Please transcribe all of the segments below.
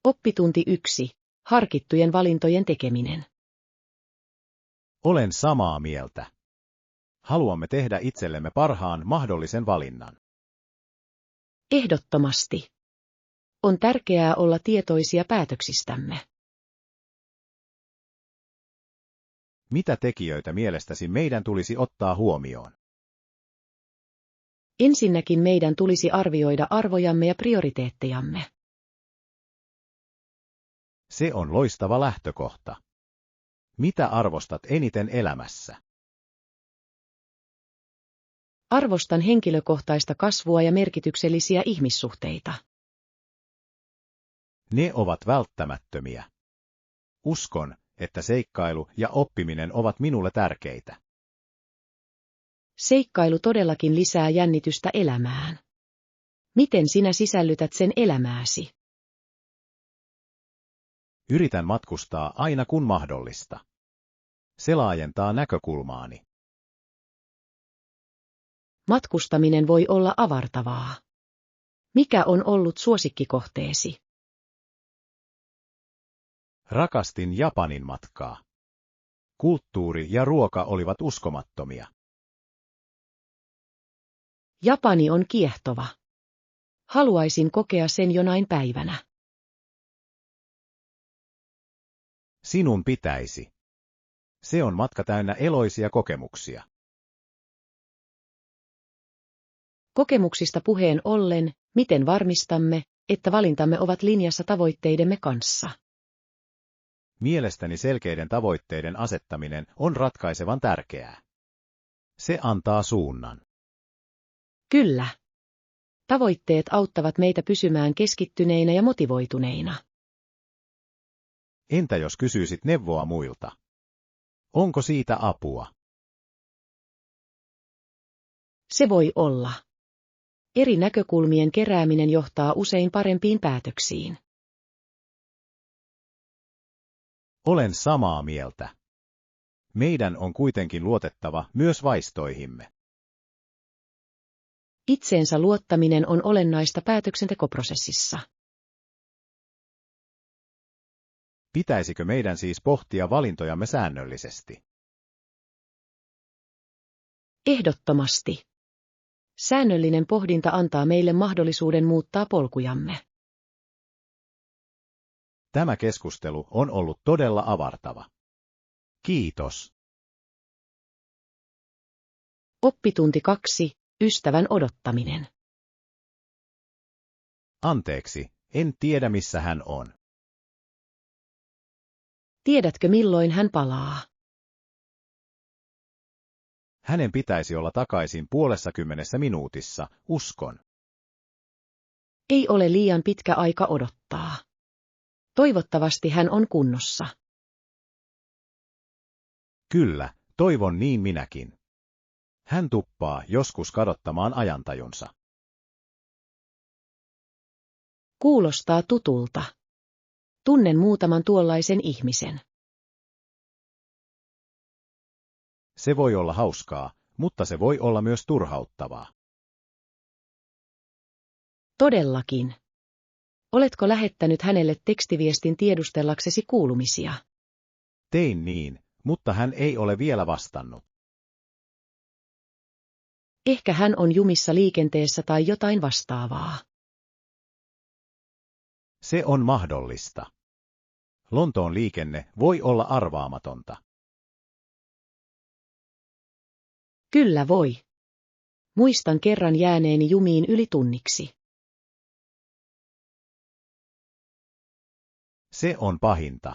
Oppitunti 1. Harkittujen valintojen tekeminen. Olen samaa mieltä. Haluamme tehdä itsellemme parhaan mahdollisen valinnan. Ehdottomasti. On tärkeää olla tietoisia päätöksistämme. Mitä tekijöitä mielestäsi meidän tulisi ottaa huomioon? Ensinnäkin meidän tulisi arvioida arvojamme ja prioriteettejamme. Se on loistava lähtökohta. Mitä arvostat eniten elämässä? Arvostan henkilökohtaista kasvua ja merkityksellisiä ihmissuhteita. Ne ovat välttämättömiä. Uskon, että seikkailu ja oppiminen ovat minulle tärkeitä. Seikkailu todellakin lisää jännitystä elämään. Miten sinä sisällytät sen elämääsi? Yritän matkustaa aina kun mahdollista. Se laajentaa näkökulmaani. Matkustaminen voi olla avartavaa. Mikä on ollut suosikkikohteesi? Rakastin Japanin matkaa. Kulttuuri ja ruoka olivat uskomattomia. Japani on kiehtova. Haluaisin kokea sen jonain päivänä. Sinun pitäisi. Se on matka täynnä eloisia kokemuksia. Kokemuksista puheen ollen, miten varmistamme, että valintamme ovat linjassa tavoitteidemme kanssa? Mielestäni selkeiden tavoitteiden asettaminen on ratkaisevan tärkeää. Se antaa suunnan. Kyllä. Tavoitteet auttavat meitä pysymään keskittyneinä ja motivoituneina. Entä jos kysyisit neuvoa muilta? Onko siitä apua? Se voi olla. Eri näkökulmien kerääminen johtaa usein parempiin päätöksiin. Olen samaa mieltä. Meidän on kuitenkin luotettava myös vaistoihimme. Itseensä luottaminen on olennaista päätöksentekoprosessissa. Pitäisikö meidän siis pohtia valintojamme säännöllisesti? Ehdottomasti. Säännöllinen pohdinta antaa meille mahdollisuuden muuttaa polkujamme. Tämä keskustelu on ollut todella avartava. Kiitos. Oppitunti 2. Ystävän odottaminen. Anteeksi, en tiedä missä hän on. Tiedätkö milloin hän palaa? Hänen pitäisi olla takaisin 50 minuutissa, uskon. Ei ole liian pitkä aika odottaa. Toivottavasti hän on kunnossa. Kyllä, toivon niin minäkin. Hän tuppaa joskus kadottamaan ajantajunsa. Kuulostaa tutulta. Tunnen muutaman tuollaisen ihmisen. Se voi olla hauskaa, mutta se voi olla myös turhauttavaa. Todellakin. Oletko lähettänyt hänelle tekstiviestin tiedustellaksesi kuulumisia? Tein niin, mutta hän ei ole vielä vastannut. Ehkä hän on jumissa liikenteessä tai jotain vastaavaa. Se on mahdollista. Lontoon liikenne voi olla arvaamatonta. Kyllä voi. Muistan kerran jääneeni jumiin yli tunniksi. Se on pahinta.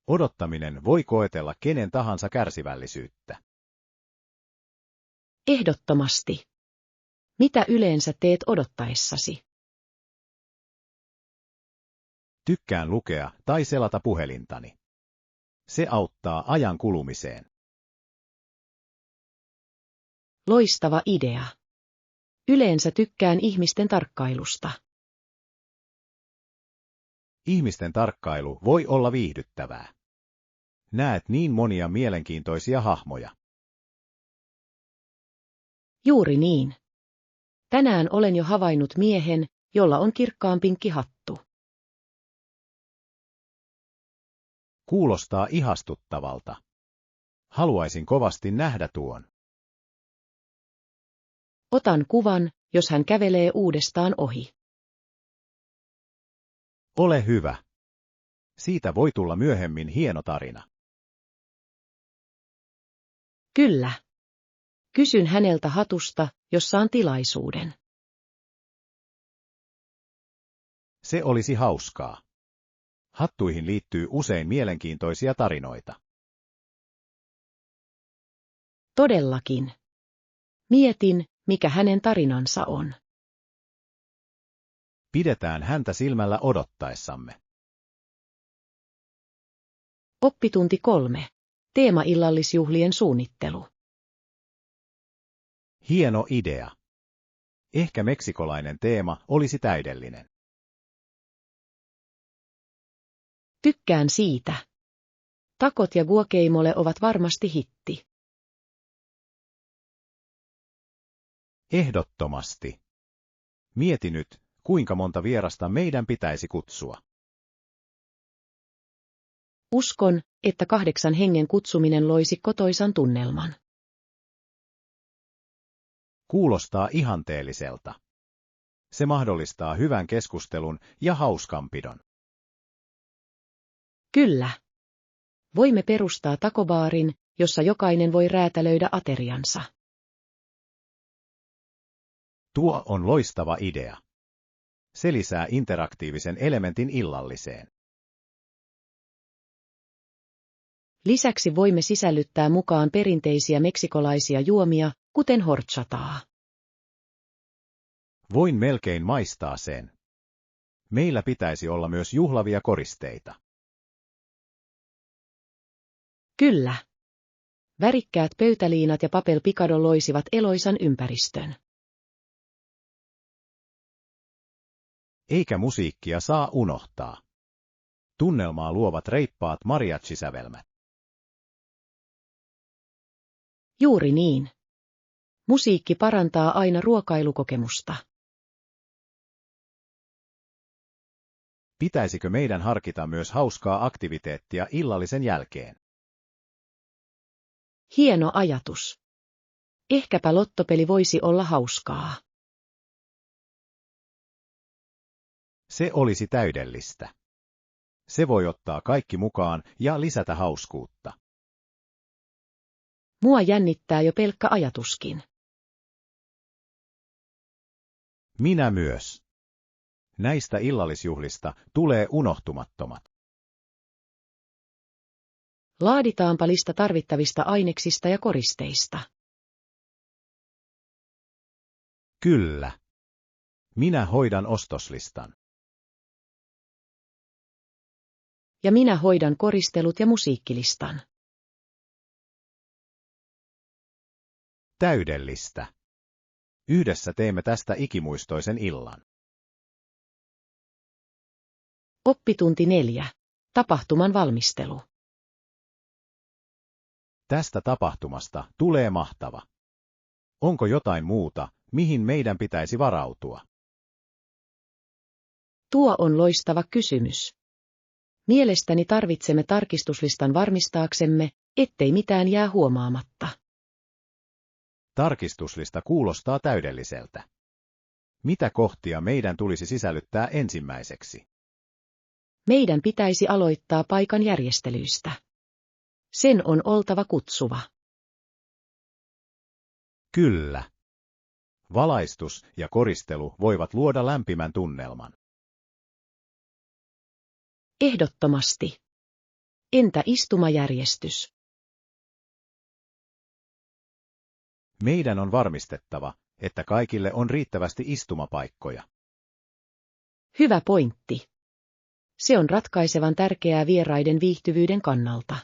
Odottaminen voi koetella kenen tahansa kärsivällisyyttä. Ehdottomasti. Mitä yleensä teet odottaessasi? Tykkään lukea tai selata puhelintani. Se auttaa ajan kulumiseen. Loistava idea. Yleensä tykkään ihmisten tarkkailusta. Ihmisten tarkkailu voi olla viihdyttävää. Näet niin monia mielenkiintoisia hahmoja. Juuri niin. Tänään olen jo havainnut miehen, jolla on kirkkaan pinkki hattu. Kuulostaa ihastuttavalta. Haluaisin kovasti nähdä tuon. Otan kuvan, jos hän kävelee uudestaan ohi. Ole hyvä. Siitä voi tulla myöhemmin hieno tarina. Kyllä. Kysyn häneltä hatusta, jos saan tilaisuuden. Se olisi hauskaa. Hattuihin liittyy usein mielenkiintoisia tarinoita. Todellakin. Mietin, mikä hänen tarinansa on. Pidetään häntä silmällä odottaessamme. Oppitunti 3. Teemaillallisjuhlien suunnittelu. Hieno idea. Ehkä meksikolainen teema olisi täydellinen. Tykkään siitä. Takot ja guacaamole ovat varmasti hitti. Ehdottomasti. Mieti nyt, kuinka monta vierasta meidän pitäisi kutsua. Uskon, että 8 hengen kutsuminen loisi kotoisan tunnelman. Kuulostaa ihanteelliselta. Se mahdollistaa hyvän keskustelun ja hauskanpidon. Kyllä. Voimme perustaa takobaarin, jossa jokainen voi räätälöidä ateriansa. Tuo on loistava idea. Se lisää interaktiivisen elementin illalliseen. Lisäksi voimme sisällyttää mukaan perinteisiä meksikolaisia juomia, kuten horchataa. Voin melkein maistaa sen. Meillä pitäisi olla myös juhlavia koristeita. Kyllä. Värikkäät pöytäliinat ja papel picado loisivat eloisan ympäristön. Eikä musiikkia saa unohtaa. Tunnelmaa luovat reippaat mariachi-sävelmät. Juuri niin. Musiikki parantaa aina ruokailukokemusta. Pitäisikö meidän harkita myös hauskaa aktiviteettia illallisen jälkeen? Hieno ajatus. Ehkäpä lottopeli voisi olla hauskaa. Se olisi täydellistä. Se voi ottaa kaikki mukaan ja lisätä hauskuutta. Mua jännittää jo pelkkä ajatuskin. Minä myös. Näistä illallisjuhlista tulee unohtumattomat. Laaditaanpa lista tarvittavista aineksista ja koristeista. Kyllä. Minä hoidan ostoslistan. Ja minä hoidan koristelut ja musiikkilistan. Täydellistä. Yhdessä teemme tästä ikimuistoisen illan. Oppitunti 4. Tapahtuman valmistelu. Tästä tapahtumasta tulee mahtava. Onko jotain muuta, mihin meidän pitäisi varautua? Tuo on loistava kysymys. Mielestäni tarvitsemme tarkistuslistan varmistaaksemme, ettei mitään jää huomaamatta. Tarkistuslista kuulostaa täydelliseltä. Mitä kohtia meidän tulisi sisällyttää ensimmäiseksi? Meidän pitäisi aloittaa paikan järjestelyistä. Sen on oltava kutsuva. Kyllä. Valaistus ja koristelu voivat luoda lämpimän tunnelman. Ehdottomasti. Entä istumajärjestys? Meidän on varmistettava, että kaikille on riittävästi istumapaikkoja. Hyvä pointti. Se on ratkaisevan tärkeää vieraiden viihtyvyyden kannalta.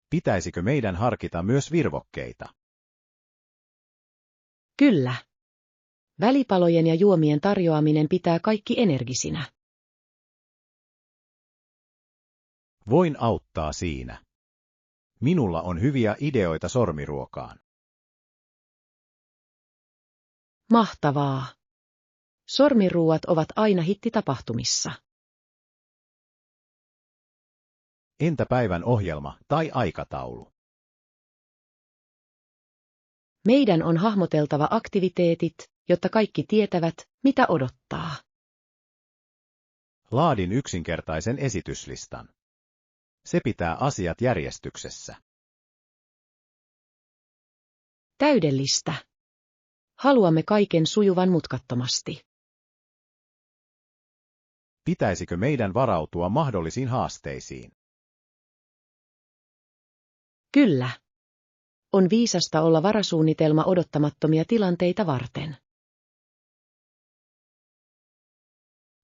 Pitäisikö meidän harkita myös virvokkeita? Kyllä. Välipalojen ja juomien tarjoaminen pitää kaikki energisinä. Voin auttaa siinä. Minulla on hyviä ideoita sormiruokaan. Mahtavaa. Sormiruuat ovat aina hitti tapahtumissa. Entä päivän ohjelma tai aikataulu? Meidän on hahmoteltava aktiviteetit, jotta kaikki tietävät, mitä odottaa. Laadin yksinkertaisen esityslistan. Se pitää asiat järjestyksessä. Täydellistä. Haluamme kaiken sujuvan mutkattomasti. Pitäisikö meidän varautua mahdollisiin haasteisiin? Kyllä. On viisasta olla varasuunnitelma odottamattomia tilanteita varten.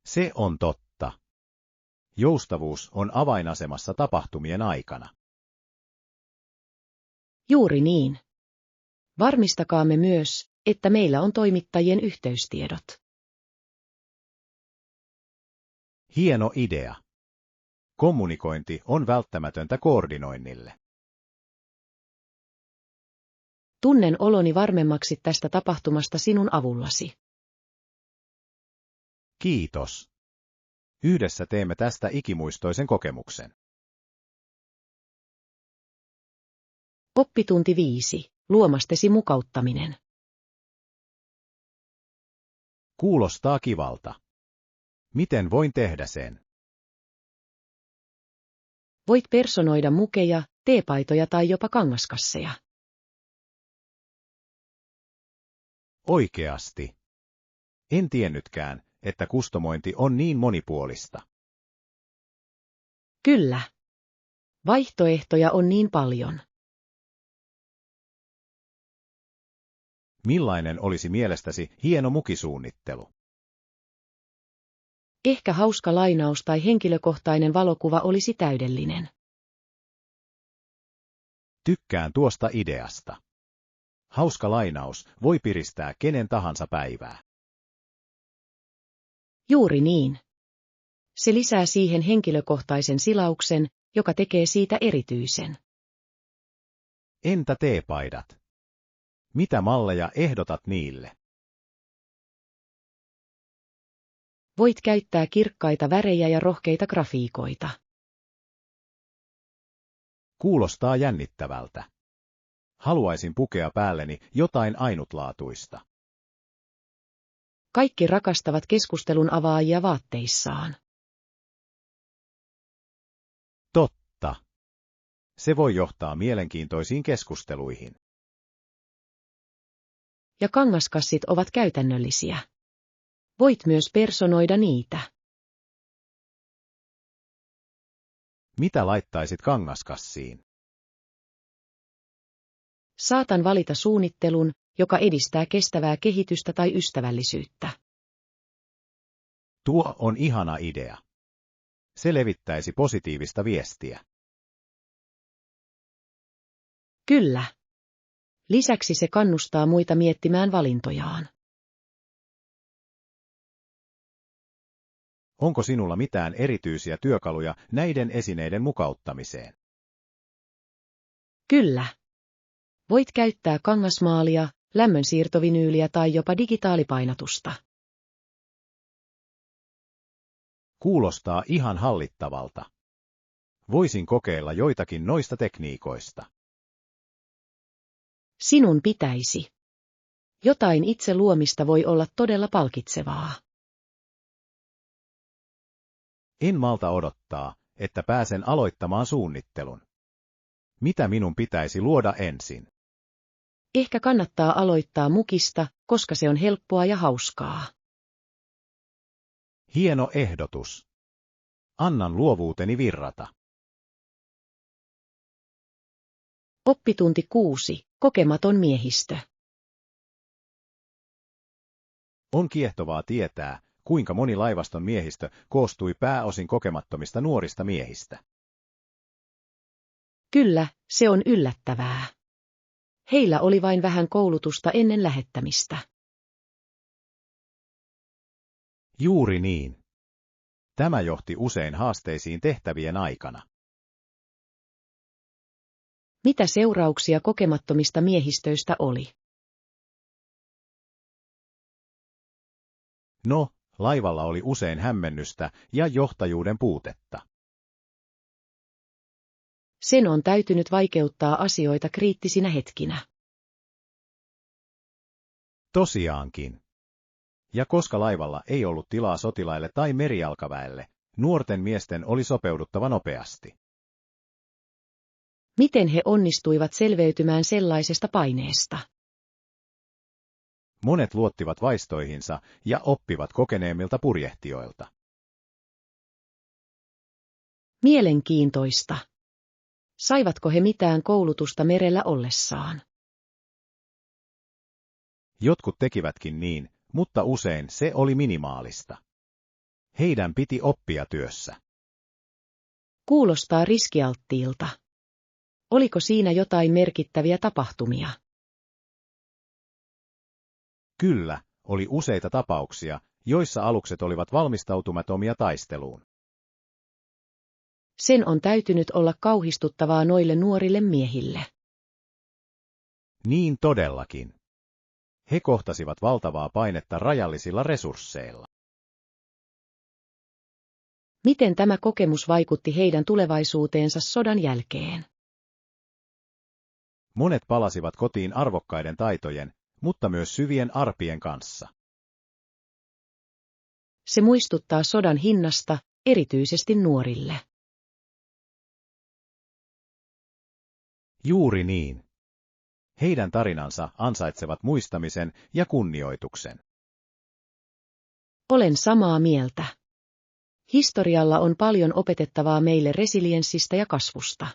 Se on totta. Joustavuus on avainasemassa tapahtumien aikana. Juuri niin. Varmistakaamme myös, että meillä on toimittajien yhteystiedot. Hieno idea. Kommunikointi on välttämätöntä koordinoinnille. Tunnen oloni varmemmaksi tästä tapahtumasta sinun avullasi. Kiitos. Yhdessä teemme tästä ikimuistoisen kokemuksen. Oppitunti 5. Luomastesi mukauttaminen. Kuulostaa kivalta. Miten voin tehdä sen? Voit personoida mukeja, teepaitoja tai jopa kangaskasseja. Oikeasti. En tiennytkään, että kustomointi on niin monipuolista. Kyllä. Vaihtoehtoja on niin paljon. Millainen olisi mielestäsi hieno mukisuunnittelu? Ehkä hauska lainaus tai henkilökohtainen valokuva olisi täydellinen. Tykkään tuosta ideasta. Hauska lainaus voi piristää kenen tahansa päivää. Juuri niin. Se lisää siihen henkilökohtaisen silauksen, joka tekee siitä erityisen. Entä teepaidat? Mitä malleja ehdotat niille? Voit käyttää kirkkaita värejä ja rohkeita grafiikoita. Kuulostaa jännittävältä. Haluaisin pukea päälleni jotain ainutlaatuista. Kaikki rakastavat keskustelun avaajia vaatteissaan. Totta. Se voi johtaa mielenkiintoisiin keskusteluihin. Ja kangaskassit ovat käytännöllisiä. Voit myös personoida niitä. Mitä laittaisit kangaskassiin? Saatan valita suunnittelun, joka edistää kestävää kehitystä tai ystävällisyyttä. Tuo on ihana idea. Se levittäisi positiivista viestiä. Kyllä. Lisäksi se kannustaa muita miettimään valintojaan. Onko sinulla mitään erityisiä työkaluja näiden esineiden mukauttamiseen? Kyllä. Voit käyttää kangasmaalia, lämmönsiirtovinyyliä tai jopa digitaalipainatusta. Kuulostaa ihan hallittavalta. Voisin kokeilla joitakin noista tekniikoista. Sinun pitäisi. Jotain itse luomista voi olla todella palkitsevaa. En malta odottaa, että pääsen aloittamaan suunnittelun. Mitä minun pitäisi luoda ensin? Ehkä kannattaa aloittaa mukista, koska se on helppoa ja hauskaa. Hieno ehdotus. Annan luovuuteni virrata. Oppitunti 6. Kokematon miehistö. On kiehtovaa tietää, kuinka moni laivaston miehistö koostui pääosin kokemattomista nuorista miehistä. Kyllä, se on yllättävää. Heillä oli vain vähän koulutusta ennen lähettämistä. Juuri niin. Tämä johti usein haasteisiin tehtävien aikana. Mitä seurauksia kokemattomista miehistöistä oli? No, laivalla oli usein hämmennystä ja johtajuuden puutetta. Sen on täytynyt vaikeuttaa asioita kriittisinä hetkinä. Tosiaankin. Ja koska laivalla ei ollut tilaa sotilaille tai merijalkaväelle, nuorten miesten oli sopeuduttava nopeasti. Miten he onnistuivat selveytymään sellaisesta paineesta? Monet luottivat vaistoihinsa ja oppivat kokeneemmilta purjehtijoilta. Mielenkiintoista. Saivatko he mitään koulutusta merellä ollessaan? Jotkut tekivätkin niin, mutta usein se oli minimaalista. Heidän piti oppia työssä. Kuulostaa riskialttiilta. Oliko siinä jotain merkittäviä tapahtumia? Kyllä, oli useita tapauksia, joissa alukset olivat valmistautumattomia taisteluun. Sen on täytynyt olla kauhistuttavaa noille nuorille miehille. Niin todellakin. He kohtasivat valtavaa painetta rajallisilla resursseilla. Miten tämä kokemus vaikutti heidän tulevaisuuteensa sodan jälkeen? Monet palasivat kotiin arvokkaiden taitojen, mutta myös syvien arpien kanssa. Se muistuttaa sodan hinnasta, erityisesti nuorille. Juuri niin. Heidän tarinansa ansaitsevat muistamisen ja kunnioituksen. Olen samaa mieltä. Historialla on paljon opetettavaa meille resilienssistä ja kasvusta.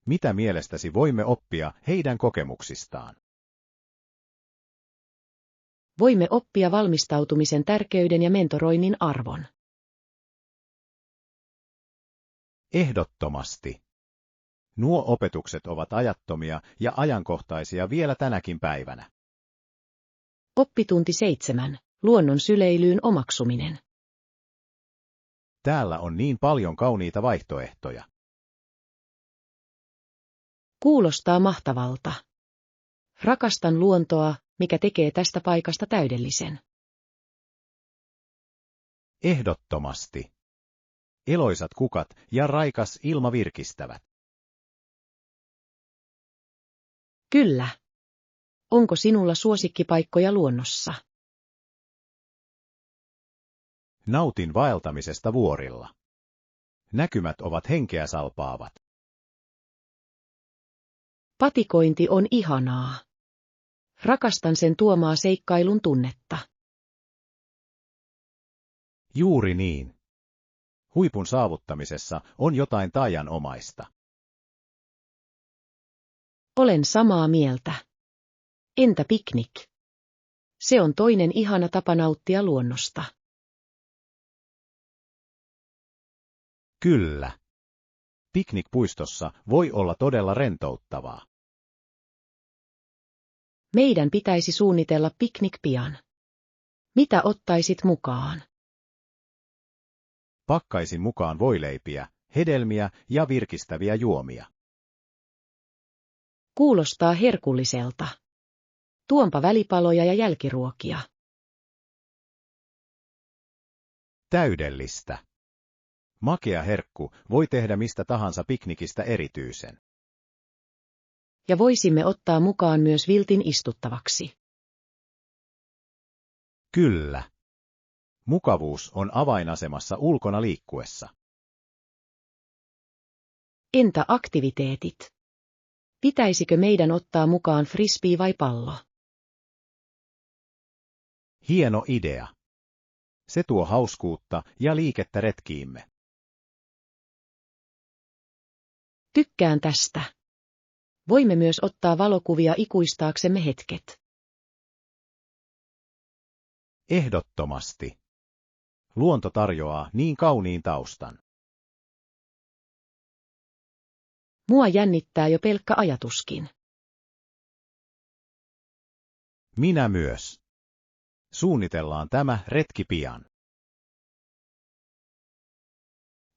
Mitä mielestäsi voimme oppia heidän kokemuksistaan? Voimme oppia valmistautumisen tärkeyden ja mentoroinnin arvon. Ehdottomasti. Nuo opetukset ovat ajattomia ja ajankohtaisia vielä tänäkin päivänä. Oppitunti 7. Luonnon syleilyyn omaksuminen. Täällä on niin paljon kauniita vaihtoehtoja. Kuulostaa mahtavalta. Rakastan luontoa, mikä tekee tästä paikasta täydellisen. Ehdottomasti. Eloisat kukat ja raikas ilma virkistävät. Kyllä. Onko sinulla suosikkipaikkoja luonnossa? Nautin vaeltamisesta vuorilla. Näkymät ovat henkeä salpaavat. Patikointi on ihanaa. Rakastan sen tuomaa seikkailun tunnetta. Juuri niin. Huipun saavuttamisessa on jotain taianomaista. Olen samaa mieltä. Entä piknik? Se on toinen ihana tapa nauttia luonnosta. Kyllä. Piknikpuistossa voi olla todella rentouttavaa. Meidän pitäisi suunnitella piknik pian. Mitä ottaisit mukaan? Pakkaisin mukaan voileipiä, hedelmiä ja virkistäviä juomia. Kuulostaa herkulliselta. Tuonpa välipaloja ja jälkiruokia. Täydellistä. Makea herkku voi tehdä mistä tahansa piknikistä erityisen. Ja voisimme ottaa mukaan myös viltin istuttavaksi. Kyllä. Mukavuus on avainasemassa ulkona liikkuessa. Entä aktiviteetit? Pitäisikö meidän ottaa mukaan frisbee vai pallo? Hieno idea. Se tuo hauskuutta ja liikettä retkiimme. Tykkään tästä. Voimme myös ottaa valokuvia ikuistaaksemme hetket. Ehdottomasti. Luonto tarjoaa niin kauniin taustan. Mua jännittää jo pelkkä ajatuskin. Minä myös. Suunnitellaan tämä retki pian.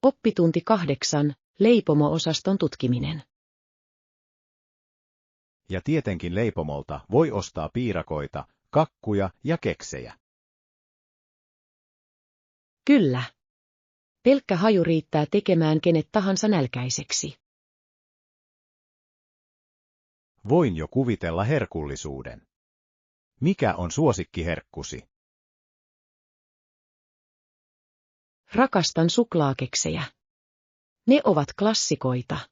Oppitunti 8. Leipomo-osaston tutkiminen. Ja tietenkin leipomolta voi ostaa piirakoita, kakkuja ja keksejä. Kyllä. Pelkkä haju riittää tekemään kenet tahansa nälkäiseksi. Voin jo kuvitella herkullisuuden. Mikä on suosikkiherkkusi? Rakastan suklaakeksejä. Ne ovat klassikoita.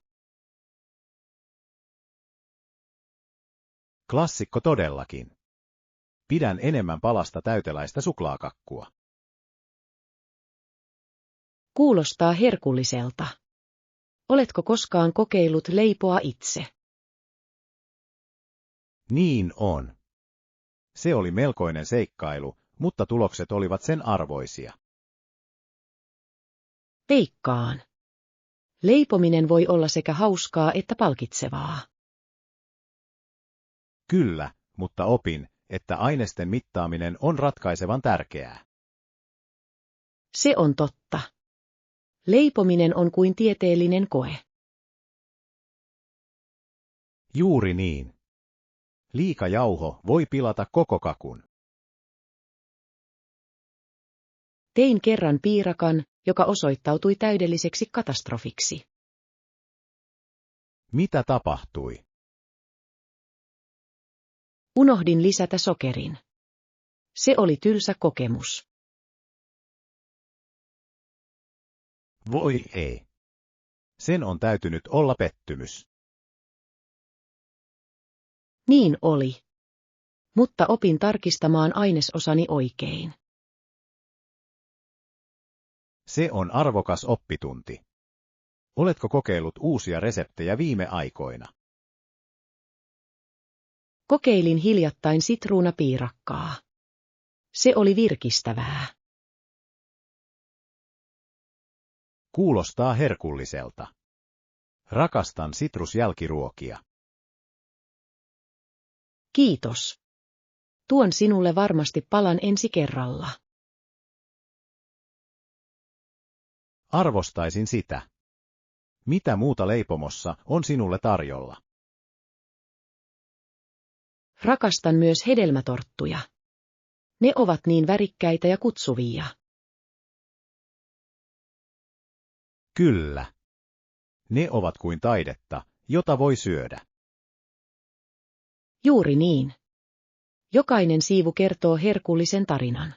Klassikko todellakin. Pidän enemmän palasta täyteläistä suklaakakkua. Kuulostaa herkulliselta. Oletko koskaan kokeillut leipoa itse? Niin on. Se oli melkoinen seikkailu, mutta tulokset olivat sen arvoisia. Veikkaan. Leipominen voi olla sekä hauskaa että palkitsevaa. Kyllä, mutta opin, että ainesten mittaaminen on ratkaisevan tärkeää. Se on totta. Leipominen on kuin tieteellinen koe. Juuri niin. Liika jauho voi pilata koko kakun. Tein kerran piirakan, joka osoittautui täydelliseksi katastrofiksi. Mitä tapahtui? Unohdin lisätä sokerin. Se oli tylsä kokemus. Voi ei. Sen on täytynyt olla pettymys. Niin oli. Mutta opin tarkistamaan ainesosani oikein. Se on arvokas oppitunti. Oletko kokeillut uusia reseptejä viime aikoina? Kokeilin hiljattain sitruunapiirakkaa. Se oli virkistävää. Kuulostaa herkulliselta. Rakastan sitrusjälkiruokia. Kiitos. Tuon sinulle varmasti palan ensi kerralla. Arvostaisin sitä. Mitä muuta leipomossa on sinulle tarjolla? Rakastan myös hedelmätorttuja. Ne ovat niin värikkäitä ja kutsuvia. Kyllä. Ne ovat kuin taidetta, jota voi syödä. Juuri niin. Jokainen siivu kertoo herkullisen tarinan.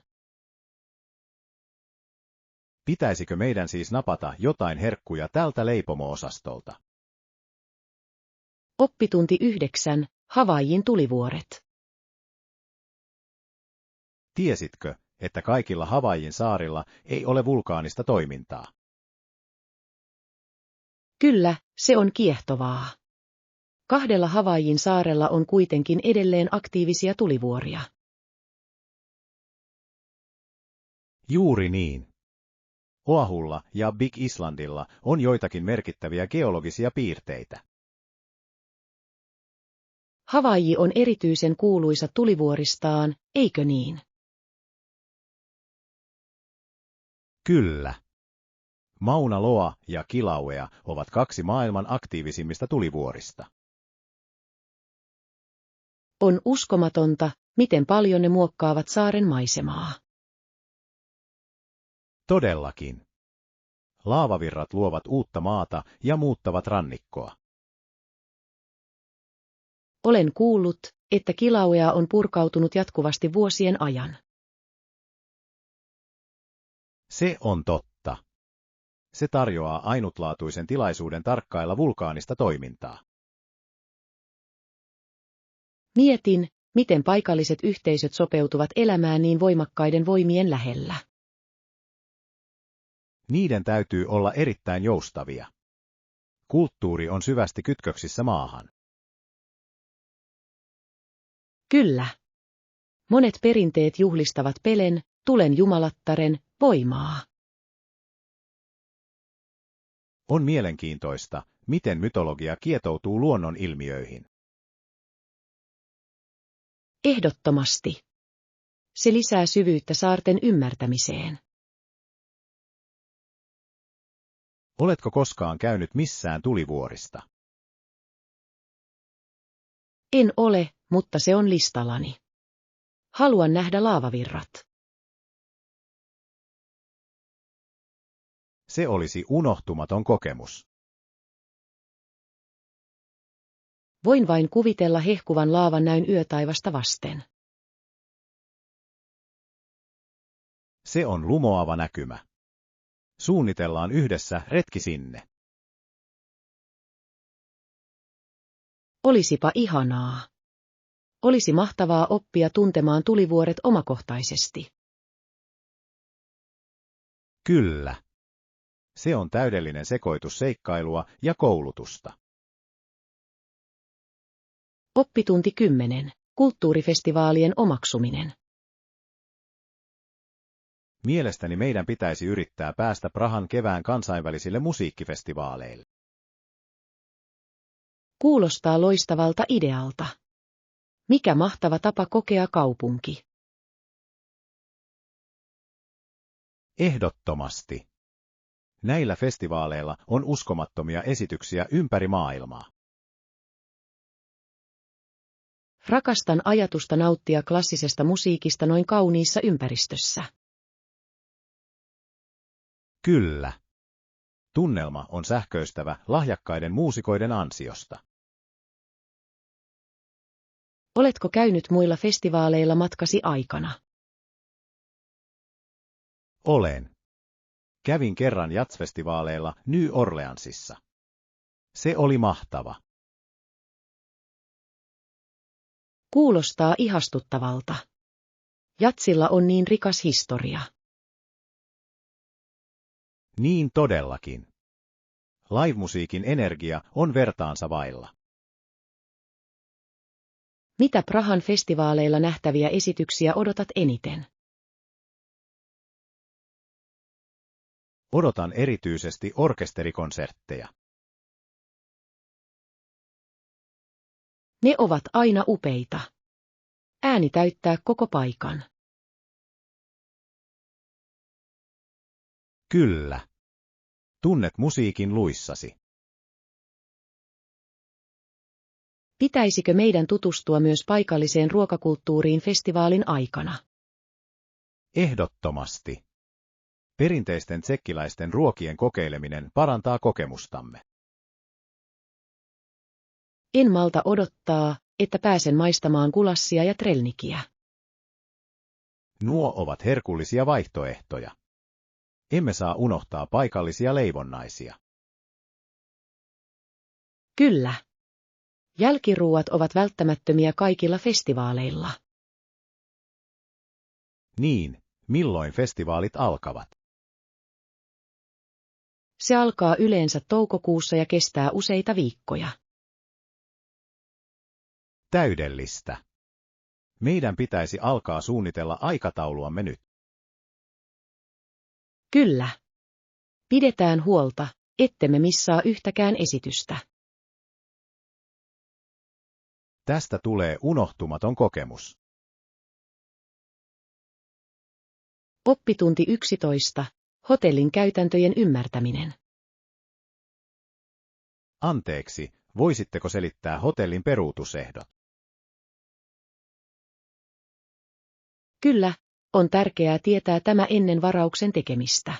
Pitäisikö meidän siis napata jotain herkkuja tältä leipomo-osastolta? Oppitunti 9. Havaijin tulivuoret. Tiesitkö, että kaikilla Havaijin saarilla ei ole vulkaanista toimintaa? Kyllä, se on kiehtovaa. 2 Havaijin saarella on kuitenkin edelleen aktiivisia tulivuoria. Juuri niin. Oahulla ja Big Islandilla on joitakin merkittäviä geologisia piirteitä. Havaiji on erityisen kuuluisa tulivuoristaan, eikö niin? Kyllä. Mauna Loa ja Kilauea ovat 2 maailman aktiivisimmista tulivuorista. On uskomatonta, miten paljon ne muokkaavat saaren maisemaa. Todellakin. Laavavirrat luovat uutta maata ja muuttavat rannikkoa. Olen kuullut, että Kilauea on purkautunut jatkuvasti vuosien ajan. Se on totta. Se tarjoaa ainutlaatuisen tilaisuuden tarkkailla vulkaanista toimintaa. Mietin, miten paikalliset yhteisöt sopeutuvat elämään niin voimakkaiden voimien lähellä. Niiden täytyy olla erittäin joustavia. Kulttuuri on syvästi kytköksissä maahan. Kyllä. Monet perinteet juhlistavat Pelen, tulen jumalattaren, voimaa. On mielenkiintoista, miten mytologia kietoutuu luonnon ilmiöihin. Ehdottomasti. Se lisää syvyyttä saarten ymmärtämiseen. Oletko koskaan käynyt missään tulivuorista? En ole, mutta se on listallani. Haluan nähdä laavavirrat. Se olisi unohtumaton kokemus. Voin vain kuvitella hehkuvan laavan näyn yötaivasta vasten. Se on lumoava näkymä. Suunnitellaan yhdessä retki sinne. Olisipa ihanaa. Olisi mahtavaa oppia tuntemaan tulivuoret omakohtaisesti. Kyllä. Se on täydellinen sekoitus seikkailua ja koulutusta. Oppitunti 10. Kulttuurifestivaalien omaksuminen. Mielestäni meidän pitäisi yrittää päästä Prahan kevään kansainvälisille musiikkifestivaaleille. Kuulostaa loistavalta idealta. Mikä mahtava tapa kokea kaupunki. Ehdottomasti. Näillä festivaaleilla on uskomattomia esityksiä ympäri maailmaa. Rakastan ajatusta nauttia klassisesta musiikista noin kauniissa ympäristössä. Kyllä. Tunnelma on sähköistävä lahjakkaiden muusikoiden ansiosta. Oletko käynyt muilla festivaaleilla matkasi aikana? Olen. Kävin kerran jazzfestivaaleilla New Orleansissa. Se oli mahtava. Kuulostaa ihastuttavalta. Jatsilla on niin rikas historia. Niin todellakin. Live-musiikin energia on vertaansa vailla. Mitä Prahan festivaaleilla nähtäviä esityksiä odotat eniten? Odotan erityisesti orkesterikonsertteja. Ne ovat aina upeita. Ääni täyttää koko paikan. Kyllä. Tunnet musiikin luissasi. Pitäisikö meidän tutustua myös paikalliseen ruokakulttuuriin festivaalin aikana? Ehdottomasti. Perinteisten tsekkiläisten ruokien kokeileminen parantaa kokemustamme. En malta odottaa, että pääsen maistamaan gulassia ja trelnikiä. Nuo ovat herkullisia vaihtoehtoja. Emme saa unohtaa paikallisia leivonnaisia. Kyllä. Jälkiruuat ovat välttämättömiä kaikilla festivaaleilla. Niin, milloin festivaalit alkavat? Se alkaa yleensä toukokuussa ja kestää useita viikkoja. Täydellistä. Meidän pitäisi alkaa suunnitella aikatauluamme nyt. Kyllä. Pidetään huolta, ettemme missaa yhtäkään esitystä. Tästä tulee unohtumaton kokemus. Oppitunti 11. Hotellin käytäntöjen ymmärtäminen. Anteeksi, voisitteko selittää hotellin peruutusehdot? Kyllä, on tärkeää tietää tämä ennen varauksen tekemistä.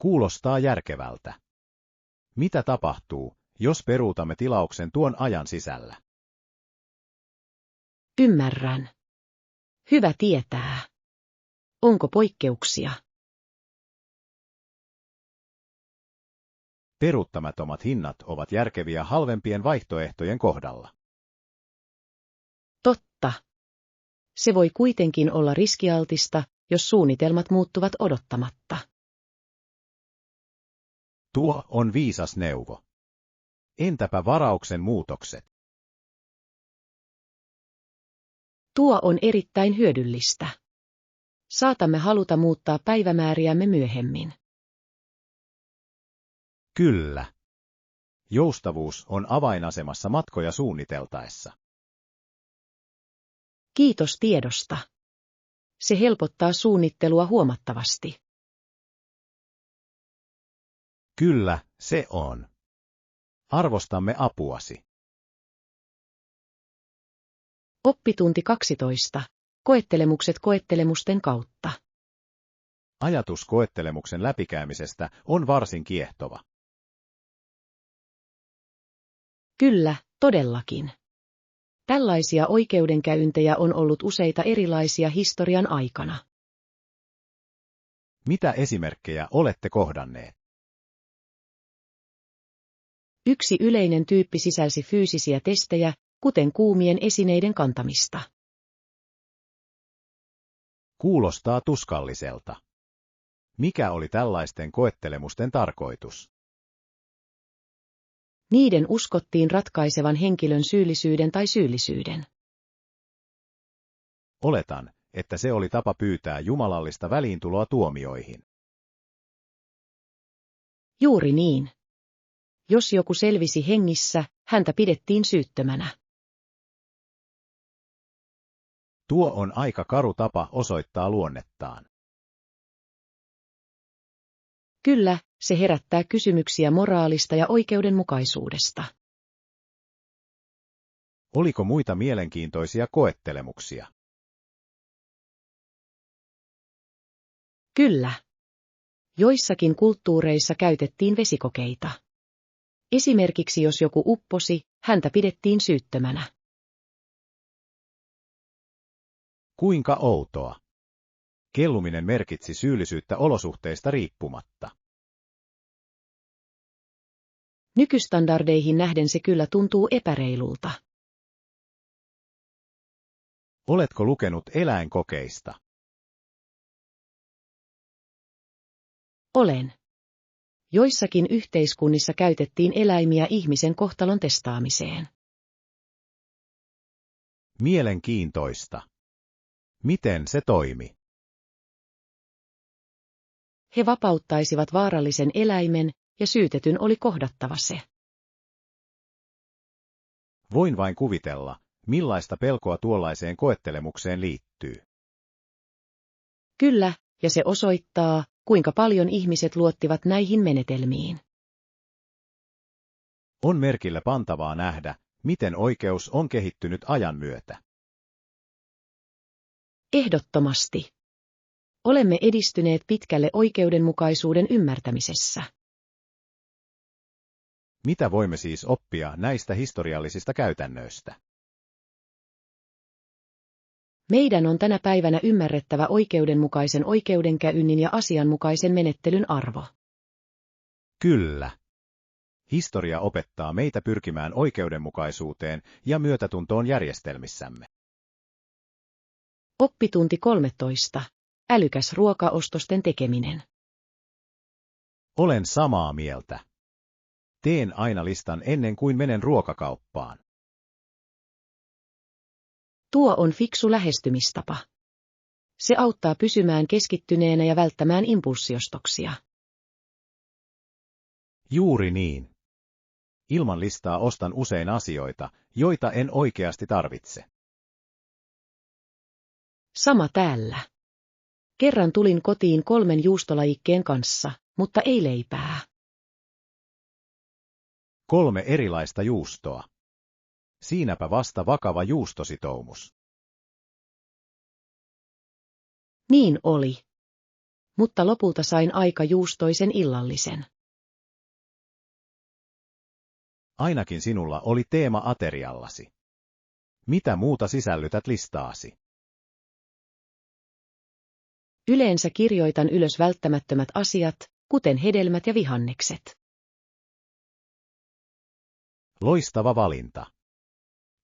Kuulostaa järkevältä. Mitä tapahtuu, jos peruutamme tilauksen tuon ajan sisällä? Ymmärrän. Hyvä tietää. Onko poikkeuksia? Peruuttamattomat hinnat ovat järkeviä halvempien vaihtoehtojen kohdalla. Totta. Se voi kuitenkin olla riskialtista, jos suunnitelmat muuttuvat odottamatta. Tuo on viisas neuvo. Entäpä varauksen muutokset? Tuo on erittäin hyödyllistä. Saatamme haluta muuttaa päivämääriämme myöhemmin. Kyllä. Joustavuus on avainasemassa matkoja suunniteltaessa. Kiitos tiedosta. Se helpottaa suunnittelua huomattavasti. Kyllä, se on. Arvostamme apuasi. Oppitunti 12. Koettelemukset koettelemusten kautta. Ajatus koettelemuksen läpikäymisestä on varsin kiehtova. Kyllä, todellakin. Tällaisia oikeudenkäyntejä on ollut useita erilaisia historian aikana. Mitä esimerkkejä olette kohdanneet? Yksi yleinen tyyppi sisälsi fyysisiä testejä, kuten kuumien esineiden kantamista. Kuulostaa tuskalliselta. Mikä oli tällaisten koettelemusten tarkoitus? Niiden uskottiin ratkaisevan henkilön syyllisyyden tai syyllisyyden. Oletan, että se oli tapa pyytää jumalallista väliintuloa tuomioihin. Juuri niin. Jos joku selvisi hengissä, häntä pidettiin syyttömänä. Tuo on aika karu tapa osoittaa luonnettaan. Kyllä, se herättää kysymyksiä moraalista ja oikeudenmukaisuudesta. Oliko muita mielenkiintoisia koettelemuksia? Kyllä. Joissakin kulttuureissa käytettiin vesikokeita. Esimerkiksi jos joku upposi, häntä pidettiin syyttömänä. Kuinka outoa. Kelluminen merkitsi syyllisyyttä olosuhteista riippumatta. Nykystandardeihin nähden se kyllä tuntuu epäreilulta. Oletko lukenut eläinkokeista? Olen. Joissakin yhteiskunnissa käytettiin eläimiä ihmisen kohtalon testaamiseen. Mielenkiintoista. Miten se toimi? He vapauttaisivat vaarallisen eläimen, ja syytetyn oli kohdattava se. Voin vain kuvitella, millaista pelkoa tuollaiseen koettelemukseen liittyy. Kyllä, ja se osoittaa, kuinka paljon ihmiset luottivat näihin menetelmiin. On merkillä pantavaa nähdä, miten oikeus on kehittynyt ajan myötä. Ehdottomasti. Olemme edistyneet pitkälle oikeudenmukaisuuden ymmärtämisessä. Mitä voimme siis oppia näistä historiallisista käytännöistä? Meidän on tänä päivänä ymmärrettävä oikeudenmukaisen oikeudenkäynnin ja asianmukaisen menettelyn arvo. Kyllä. Historia opettaa meitä pyrkimään oikeudenmukaisuuteen ja myötätuntoon järjestelmissämme. Oppitunti 13. Älykäs ruokaostosten tekeminen. Olen samaa mieltä. Teen aina listan ennen kuin menen ruokakauppaan. Tuo on fiksu lähestymistapa. Se auttaa pysymään keskittyneenä ja välttämään impulssiostoksia. Juuri niin. Ilman listaa ostan usein asioita, joita en oikeasti tarvitse. Sama täällä. Kerran tulin kotiin 3 juustolajikkeen kanssa, mutta ei leipää. 3 erilaista juustoa. Siinäpä vasta vakava juustositoumus. Niin oli. Mutta lopulta sain aika juustoisen illallisen. Ainakin sinulla oli teema ateriallasi. Mitä muuta sisällytät listaasi? Yleensä kirjoitan ylös välttämättömät asiat, kuten hedelmät ja vihannekset. Loistava valinta.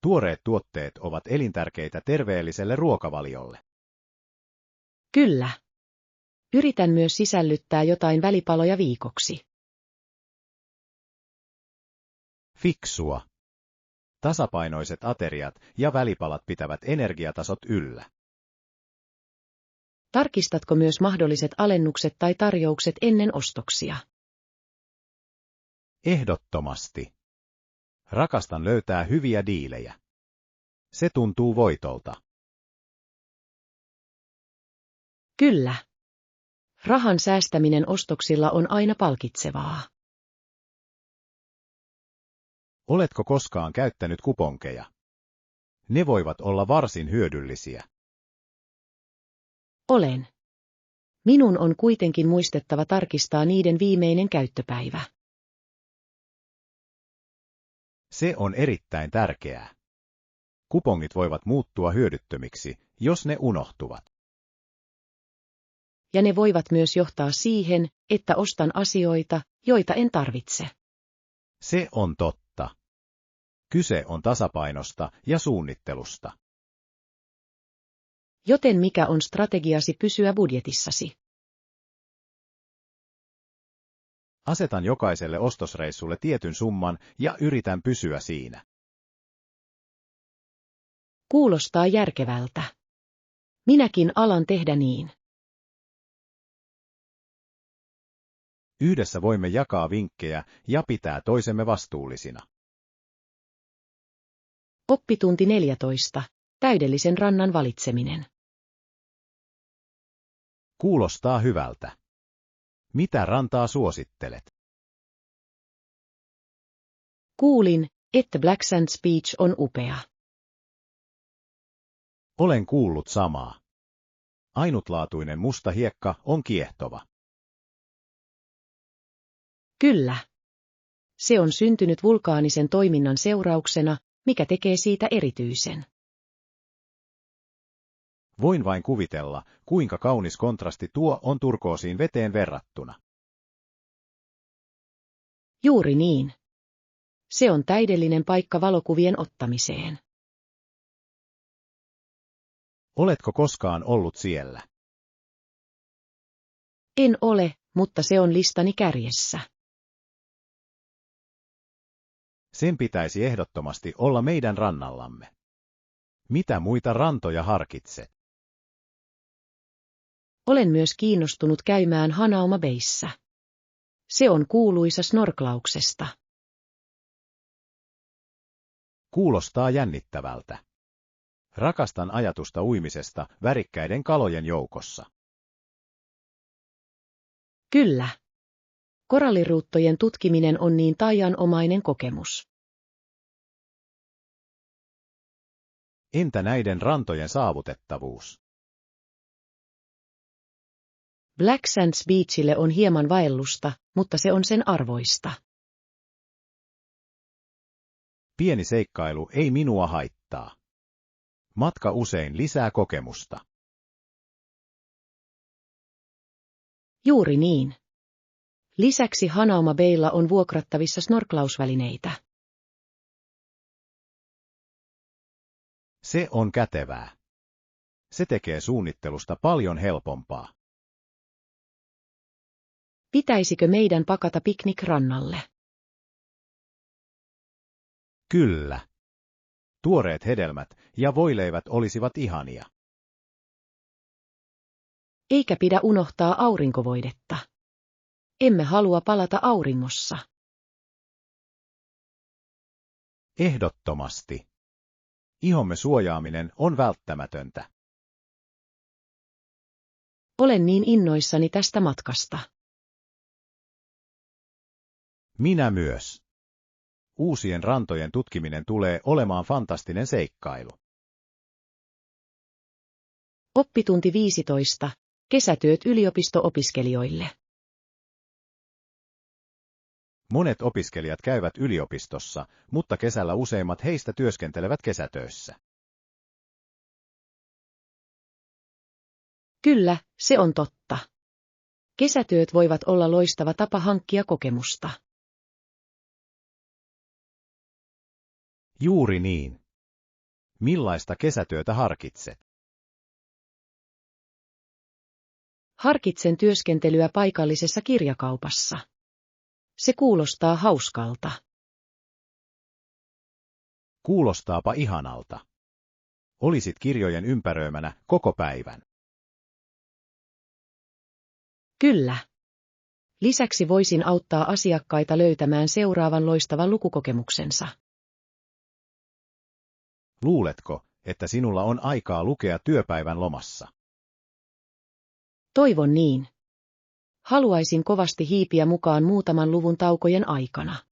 Tuoreet tuotteet ovat elintärkeitä terveelliselle ruokavaliolle. Kyllä. Yritän myös sisällyttää jotain välipaloja viikoksi. Fiksua. Tasapainoiset ateriat ja välipalat pitävät energiatasot yllä. Tarkistatko myös mahdolliset alennukset tai tarjoukset ennen ostoksia? Ehdottomasti. Rakastan löytää hyviä diilejä. Se tuntuu voitolta. Kyllä. Rahan säästäminen ostoksilla on aina palkitsevaa. Oletko koskaan käyttänyt kuponkeja? Ne voivat olla varsin hyödyllisiä. Olen. Minun on kuitenkin muistettava tarkistaa niiden viimeinen käyttöpäivä. Se on erittäin tärkeää. Kupongit voivat muuttua hyödyttömiksi, jos ne unohtuvat. Ja ne voivat myös johtaa siihen, että ostan asioita, joita en tarvitse. Se on totta. Kyse on tasapainosta ja suunnittelusta. Joten mikä on strategiasi pysyä budjetissasi? Asetan jokaiselle ostosreissulle tietyn summan ja yritän pysyä siinä. Kuulostaa järkevältä. Minäkin alan tehdä niin. Yhdessä voimme jakaa vinkkejä ja pitää toisemme vastuullisina. Oppitunti 14. Täydellisen rannan valitseminen. Kuulostaa hyvältä. Mitä rantaa suosittelet? Kuulin, että Black Sands Beach on upea. Olen kuullut samaa. Ainutlaatuinen musta hiekka on kiehtova. Kyllä. Se on syntynyt vulkaanisen toiminnan seurauksena, mikä tekee siitä erityisen. Voin vain kuvitella, kuinka kaunis kontrasti tuo on turkoosiin veteen verrattuna. Juuri niin. Se on täydellinen paikka valokuvien ottamiseen. Oletko koskaan ollut siellä? En ole, mutta se on listani kärjessä. Sen pitäisi ehdottomasti olla meidän rannallamme. Mitä muita rantoja harkitset? Olen myös kiinnostunut käymään Hanauma Bayssä. Se on kuuluisa snorklauksesta. Kuulostaa jännittävältä. Rakastan ajatusta uimisesta värikkäiden kalojen joukossa. Kyllä. Koralliruuttojen tutkiminen on niin taianomainen kokemus. Entä näiden rantojen saavutettavuus? Black Sands Beachille on hieman vaellusta, mutta se on sen arvoista. Pieni seikkailu ei minua haittaa. Matka usein lisää kokemusta. Juuri niin. Lisäksi Hanauma Baylla on vuokrattavissa snorklausvälineitä. Se on kätevää. Se tekee suunnittelusta paljon helpompaa. Pitäisikö meidän pakata piknikrannalle? Kyllä. Tuoreet hedelmät ja voileivät olisivat ihania. Eikä pidä unohtaa aurinkovoidetta. Emme halua palata auringossa. Ehdottomasti. Ihomme suojaaminen on välttämätöntä. Olen niin innoissani tästä matkasta. Minä myös. Uusien rantojen tutkiminen tulee olemaan fantastinen seikkailu. Oppitunti 15. Kesätyöt yliopisto-opiskelijoille. Monet opiskelijat käyvät yliopistossa, mutta kesällä useimmat heistä työskentelevät kesätöissä. Kyllä, se on totta. Kesätyöt voivat olla loistava tapa hankkia kokemusta. Juuri niin. Millaista kesätyötä harkitset? Harkitsen työskentelyä paikallisessa kirjakaupassa. Se kuulostaa hauskalta. Kuulostaapa ihanalta. Olisit kirjojen ympäröimänä koko päivän. Kyllä. Lisäksi voisin auttaa asiakkaita löytämään seuraavan loistavan lukukokemuksensa. Luuletko, että sinulla on aikaa lukea työpäivän lomassa? Toivon niin. Haluaisin kovasti hiipiä mukaan muutaman luvun taukojen aikana.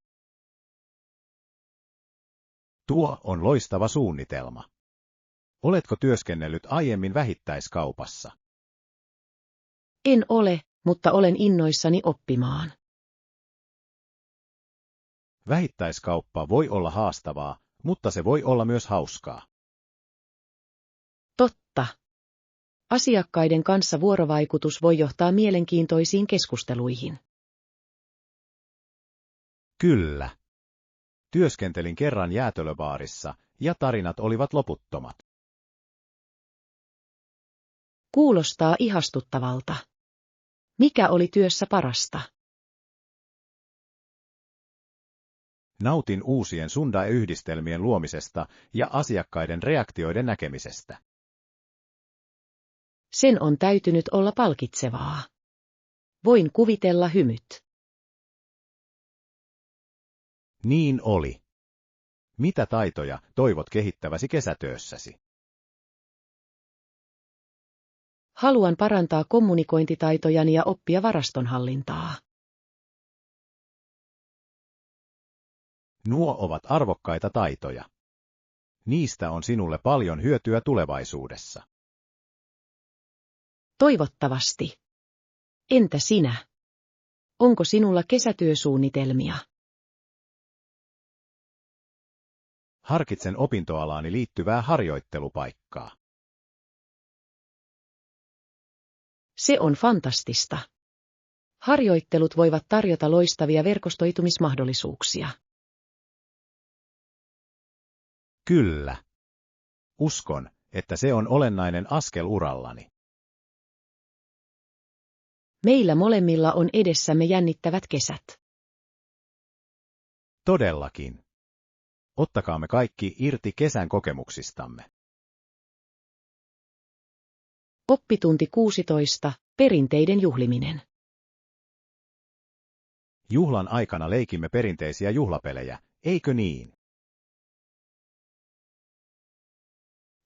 Tuo on loistava suunnitelma. Oletko työskennellyt aiemmin vähittäiskaupassa? En ole, mutta olen innoissani oppimaan. Vähittäiskauppa voi olla haastavaa, mutta se voi olla myös hauskaa. Totta. Asiakkaiden kanssa vuorovaikutus voi johtaa mielenkiintoisiin keskusteluihin. Kyllä. Työskentelin kerran jäätelöbaarissa, ja tarinat olivat loputtomat. Kuulostaa ihastuttavalta. Mikä oli työssä parasta? Nautin uusien sundae-yhdistelmien luomisesta ja asiakkaiden reaktioiden näkemisestä. Sen on täytynyt olla palkitsevaa. Voin kuvitella hymyt. Niin oli. Mitä taitoja toivot kehittäväsi kesätyössäsi? Haluan parantaa kommunikointitaitojani ja oppia varastonhallintaa. Nuo ovat arvokkaita taitoja. Niistä on sinulle paljon hyötyä tulevaisuudessa. Toivottavasti. Entä sinä? Onko sinulla kesätyösuunnitelmia? Harkitsen opintoalaani liittyvää harjoittelupaikkaa. Se on fantastista. Harjoittelut voivat tarjota loistavia verkostoitumismahdollisuuksia. Kyllä. Uskon, että se on olennainen askel urallani. Meillä molemmilla on edessämme jännittävät kesät. Todellakin. Ottakaamme kaikki irti kesän kokemuksistamme. Oppitunti 16. Perinteiden juhliminen. Juhlan aikana leikimme perinteisiä juhlapelejä, eikö niin?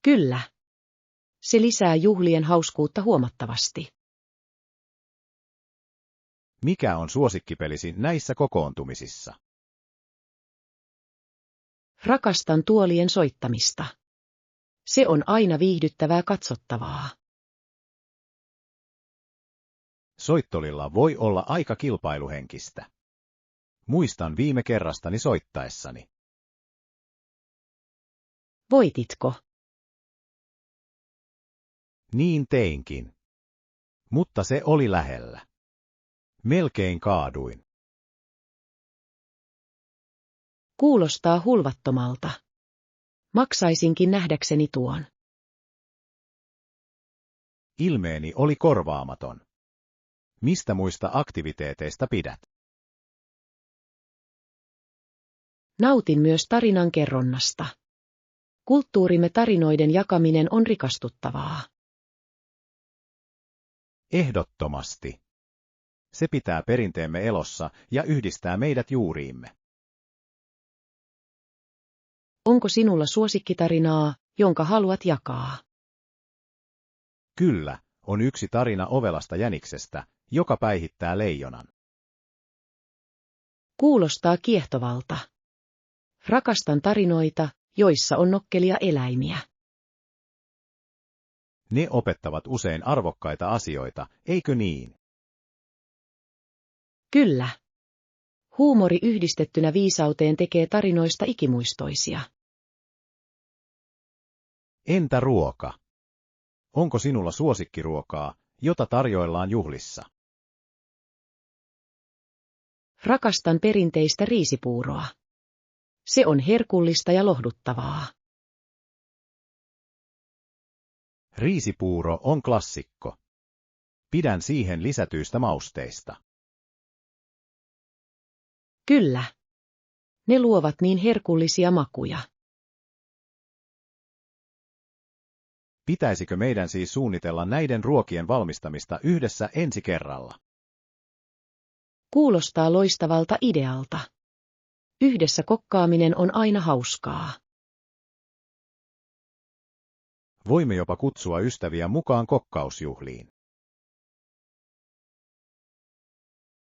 Kyllä. Se lisää juhlien hauskuutta huomattavasti. Mikä on suosikkipelisi näissä kokoontumisissa? Rakastan tuolien soittamista. Se on aina viihdyttävää katsottavaa. Soittolilla voi olla aika kilpailuhenkistä. Muistan viime kerrastani soittaessani. Voititko? Niin teinkin. Mutta se oli lähellä. Melkein kaaduin. Kuulostaa hulvattomalta. Maksaisinkin nähdäkseni tuon. Ilmeeni oli korvaamaton. Mistä muista aktiviteeteista pidät? Nautin myös tarinan kerronnasta. Kulttuurimme tarinoiden jakaminen on rikastuttavaa. Ehdottomasti. Se pitää perinteemme elossa ja yhdistää meidät juuriimme. Onko sinulla suosikkitarinaa, jonka haluat jakaa? Kyllä, on yksi tarina ovelasta jäniksestä, joka päihittää leijonan. Kuulostaa kiehtovalta. Rakastan tarinoita, joissa on nokkelia eläimiä. Ne opettavat usein arvokkaita asioita, eikö niin? Kyllä. Huumori yhdistettynä viisauteen tekee tarinoista ikimuistoisia. Entä ruoka? Onko sinulla suosikkiruokaa, jota tarjoillaan juhlissa? Rakastan perinteistä riisipuuroa. Se on herkullista ja lohduttavaa. Riisipuuro on klassikko. Pidän siihen lisätyistä mausteista. Kyllä. Ne luovat niin herkullisia makuja. Pitäisikö meidän siis suunnitella näiden ruokien valmistamista yhdessä ensi kerralla? Kuulostaa loistavalta idealta. Yhdessä kokkaaminen on aina hauskaa. Voimme jopa kutsua ystäviä mukaan kokkausjuhliin.